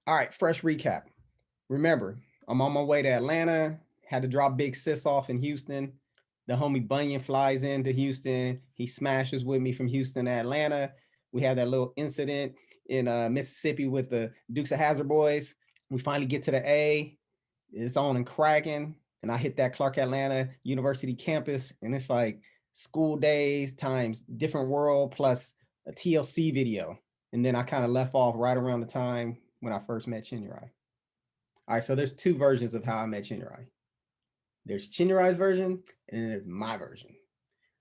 All right, fresh recap. Remember, I'm on my way to Atlanta, had to drop Big Sis off in Houston. The homie Bunyan flies into Houston. He smashes with me from Houston to Atlanta. We have that little incident in Mississippi with the Dukes of Hazzard boys. We finally get to the A. It's on and cracking. And I hit that Clark Atlanta University campus. And it's like school days times different world plus a TLC video. And then I kind of left off right around the time when I first met Chinyerai. All right, so there's two versions of how I met Chinyerai. There's Chinyerai's version, and then there's my version.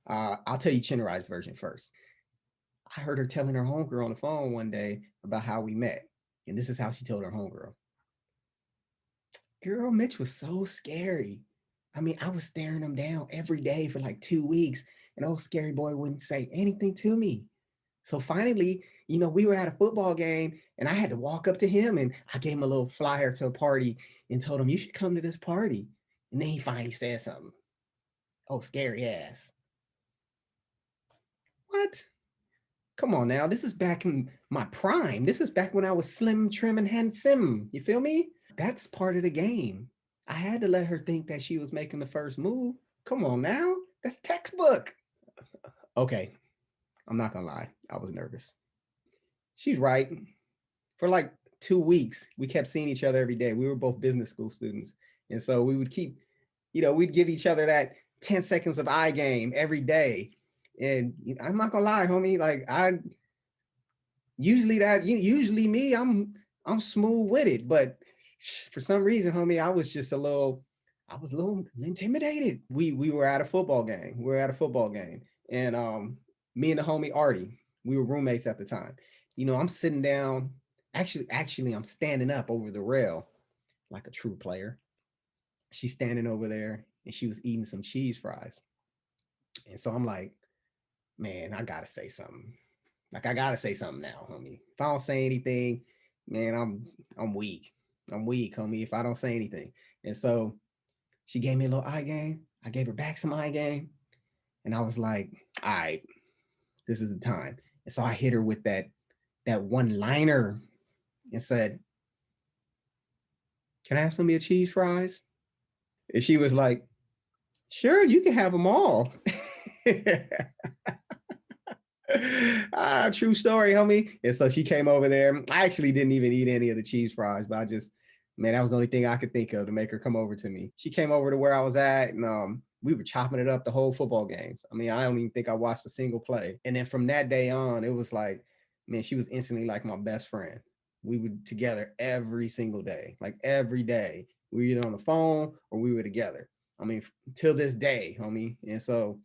I'll tell you Chinyerai's version first. I heard her telling her homegirl on the phone one day about how we met. And this is how she told her homegirl. Girl, Mitch was so scary. I mean, I was staring him down every day for like 2 weeks, and old scary boy wouldn't say anything to me. So finally, we were at a football game and I had to walk up to him and I gave him a little flyer to a party and told him, you should come to this party. And then he finally said something. Oh, scary ass. What? Come on now. This is back in my prime. This is back when I was slim, trim, and handsome. You feel me? That's part of the game. I had to let her think that she was making the first move. Come on now. That's textbook. Okay. I'm not going to lie. I was nervous. She's right. For like 2 weeks, we kept seeing each other every day. We were both business school students. And so we would keep, we'd give each other that 10 seconds of eye game every day. And I'm not gonna lie, homie. Like usually me, I'm smooth with it. But for some reason, homie, I was a little intimidated. We were at a football game. And me and the homie Artie, we were roommates at the time. I'm sitting down. Actually, I'm standing up over the rail like a true player. She's standing over there and she was eating some cheese fries. And so I'm like, man, I gotta say something. Like I gotta say something now, homie. If I don't say anything, man, I'm weak. I'm weak, homie. If I don't say anything. And so she gave me a little eye game. I gave her back some eye game. And I was like, all right, this is the time. And so I hit her with that one liner and said, can I have some of your cheese fries? And she was like, sure, you can have them all. True story, homie. And so she came over there. I actually didn't even eat any of the cheese fries, but man, that was the only thing I could think of to make her come over to me. She came over to where I was at, and we were chopping it up the whole football games. I mean, I don't even think I watched a single play. And then from that day on, it was like, man, she was instantly like my best friend. We were together every single day, like every day. We were either on the phone or we were together. I mean, till this day, homie. And so,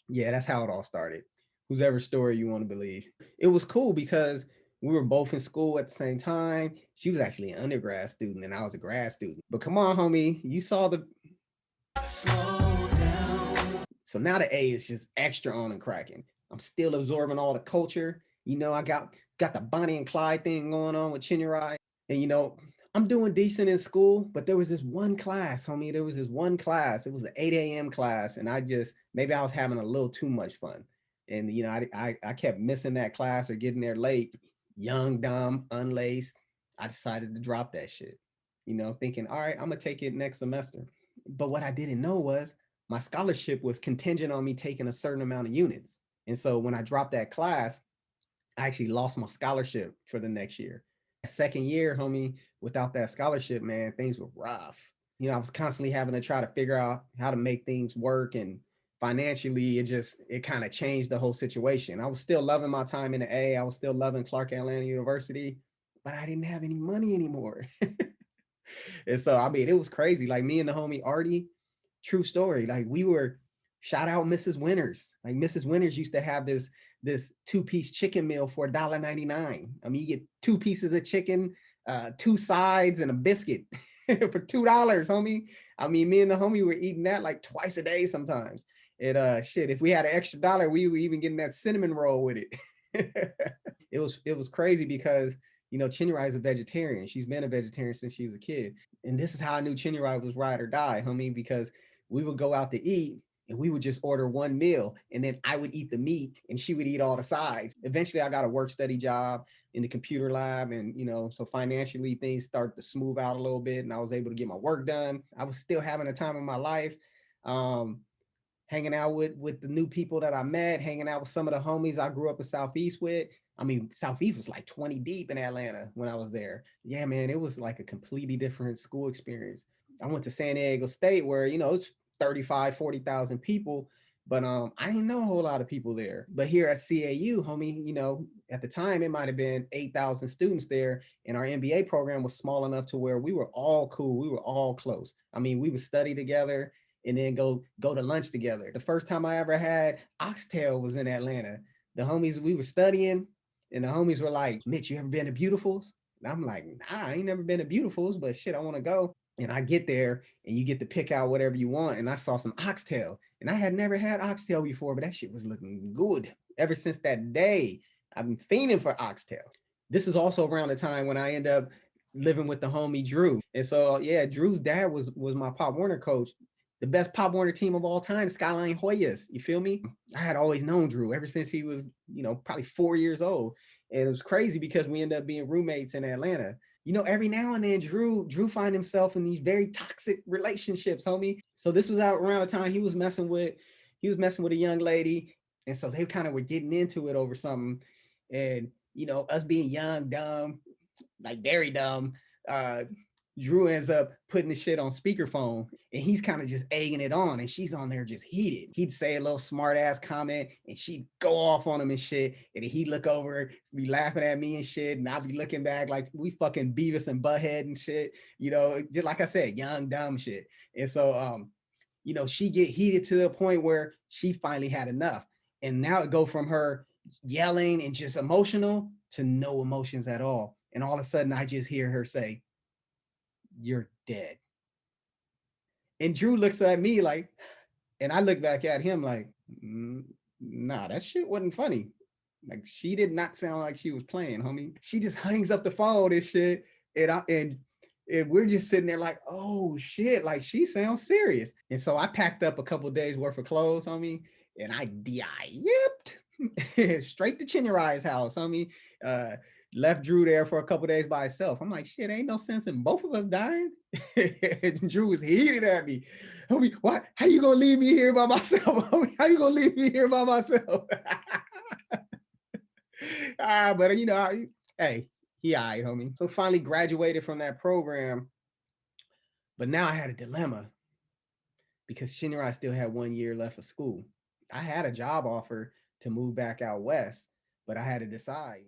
yeah, that's how it all started. Whose ever story you want to believe. It was cool because we were both in school at the same time. She was actually an undergrad student and I was a grad student. But come on, homie, you saw the slow down. So now the A is just extra on and cracking. I'm still absorbing all the culture. I got the Bonnie and Clyde thing going on with Chinyerai. And I'm doing decent in school, but there was this one class, homie. There was this one class. It was the 8 a.m. class. And maybe I was having a little too much fun. And, I kept missing that class or getting there late, young, dumb, unlaced. I decided to drop that shit, thinking, all right, I'm going to take it next semester. But what I didn't know was my scholarship was contingent on me taking a certain amount of units. And so when I dropped that class, I actually lost my scholarship for the next year. Second year, homie, without that scholarship, man, things were rough. I was constantly having to try to figure out how to make things work, and financially it kind of changed the whole situation. I was still loving my time in the A. I was still loving Clark Atlanta University, but I didn't have any money anymore. And so, I mean, it was crazy. Like me and the homie Artie, true story. Like we were, shout out Mrs. Winters. Like Mrs. Winters used to have this two-piece chicken meal for $1.99. I mean, you get 2 pieces of chicken, 2 sides, and a biscuit for $2, homie. I mean, me and the homie were eating that like twice a day sometimes. Shit, if we had an extra dollar, we were even getting that cinnamon roll with it. It was crazy because Chinyerai is a vegetarian. She's been a vegetarian since she was a kid. And this is how I knew Chinyerai was ride or die, homie, because we would go out to eat and we would just order one meal, and then I would eat the meat and she would eat all the sides. Eventually I got a work study job in the computer lab, and so financially things started to smooth out a little bit, and I was able to get my work done. I was still having a time of my life. um, Hanging out with the new people that I met, hanging out with some of the homies I grew up in Southeast with. I mean, Southeast was like 20 deep in Atlanta when I was there. Yeah, man, it was like a completely different school experience. I went to San Diego State where, it's 35, 40,000 people, but I didn't know a whole lot of people there. But here at CAU, homie, at the time it might have been 8,000 students there, and our MBA program was small enough to where we were all cool. We were all close. I mean, we would study together and then go to lunch together. The first time I ever had oxtail was in Atlanta. The homies, we were studying, and the homies were like, Mitch, you ever been to Beautifuls? And I'm like, nah, I ain't never been to Beautifuls, but shit, I want to go. And I get there and you get to pick out whatever you want. And I saw some oxtail, and I had never had oxtail before, but that shit was looking good. Ever since that day, I've been fiending for oxtail. This is also around the time when I end up living with the homie Drew. And so yeah, Drew's dad was my Pop Warner coach, the best Pop Warner team of all time, Skyline Hoyas. You feel me? I had always known Drew ever since he was, probably 4 years old. And it was crazy because we ended up being roommates in Atlanta. Every now and then Drew find himself in these very toxic relationships, homie. So this was out around the time he was messing with a young lady. And so they kind of were getting into it over something. And, us being young, dumb, like very dumb, uh, Drew ends up putting the shit on speakerphone, and he's kind of just egging it on, and she's on there just heated. He'd say a little smart ass comment and she'd go off on him and shit. And then he'd look over, be laughing at me and shit. And I'd be looking back like we fucking Beavis and Butthead and shit, just like I said, young, dumb shit. And so, she get heated to the point where she finally had enough. And now it go from her yelling and just emotional to no emotions at all. And all of a sudden I just hear her say, "You're dead." And Drew looks at me like, and I look back at him like, nah, that shit wasn't funny. Like, she did not sound like she was playing, homie. She just hangs up the phone and shit. And we're just sitting there like, oh shit, like she sounds serious. And so I packed up a couple days worth of clothes, homie, and I yipped straight to Chinarai's house, homie. Uh, Left Drew there for a couple days by himself. I'm like, shit, ain't no sense in both of us dying. And Drew was heated at me. Homie, what? How you gonna leave me here by myself? Homie, how you gonna leave me here by myself? But hey, he all right, homie. So finally graduated from that program, but now I had a dilemma because Shinrai still had 1 year left of school. I had a job offer to move back out west, but I had to decide.